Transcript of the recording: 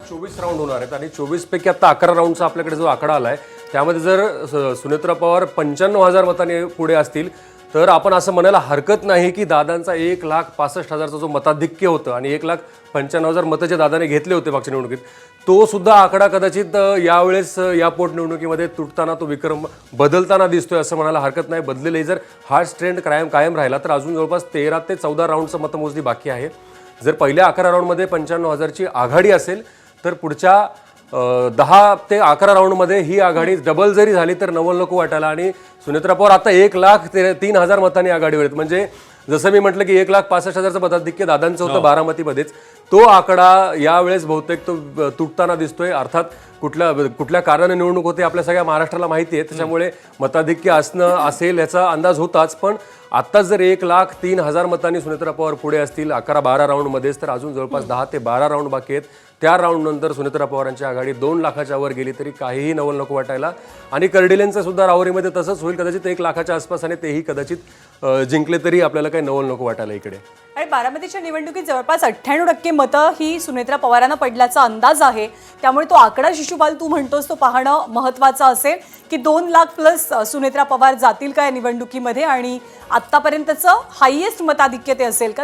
24 round होणार आहेत आणि 24 पैकी आता 11 राऊंडचा आपल्याकडे जो आकडा आलाय त्यामध्ये जर सुनेत्रा पवार 95,000 मतांनी पुढे असतील तर आपण असं म्हणायला हरकत नाही की दादांचा 1,65,000चा जो मताधिक्य होतं आणि 1,95,000 मतं जे दादाने घेतले होते मागच्या निवडणुकीत तो सुद्धा आकडा कदाचित यावेळेस या पोटनिवडणुकीमध्ये तुटताना तो विक्रम बदलताना दिसतोय असं म्हणायला हरकत नाही. बदलेले जर हाच ट्रेंड कायम राहिला तर अजून जवळपास 13 ते 14 राऊंडचं मतमोजणी बाकी आहे. जर पहिल्या 11 राऊंडमध्ये 95,000ची आघाडी असेल तर पुढच्या 10 ते 11 राऊंडमध्ये ही आघाडी डबल जरी झाली तर नवल नको वाटायला. आणि सुनेत्रा पवार आता 1,03,000 मतांनी आघाडीवर आहेत. म्हणजे जसं मी म्हटलं की 1,65,000चं मताधिक्य दादांचं होतं बारामतीमध्येच तो आकडा यावेळेस बहुतेक तो तुटताना दिसतोय. अर्थात कुठल्या कारणाने निवडणूक होते आपल्या सगळ्या महाराष्ट्राला माहिती आहे त्याच्यामुळे मताधिक्य असणं असेल याचा अंदाज होताच. पण आत्ताच जर 1,03,000 मतांनी सुनेत्रा पवार पुढे असतील 11-12 राऊंडमध्येच तर अजून जवळपास 10 ते 12 राऊंड बाकी आहेत. त्या राऊंड नंतर सुनेत्रा पवारांची आघाडी 2 लाखाच्या वर गेली तरी काहीही नवल नको वाटायला. आणि कर्डिलेंचं सुद्धा राहुरीमध्ये तसंच होईल कदाचित 1 लाखाच्या आसपास आणि तेही कदाचित जिंकले तरी आपल्याला काही नवल नको वाटायला इकडे. आणि बारामतीच्या निवडणुकीत जवळपास 98% मतं ही सुनेत्रा पवारांना पडल्याचा अंदाज आहे. त्यामुळे तो आकडा शिशुपाल तू म्हणतोस तो पाहणं महत्त्वाचं असेल की 2 लाख प्लस सुनेत्रा पवार जातील का या निवडणुकीमध्ये आणि आत्तापर्यंतचं हायेस्ट मताधिक्य ते असेल का.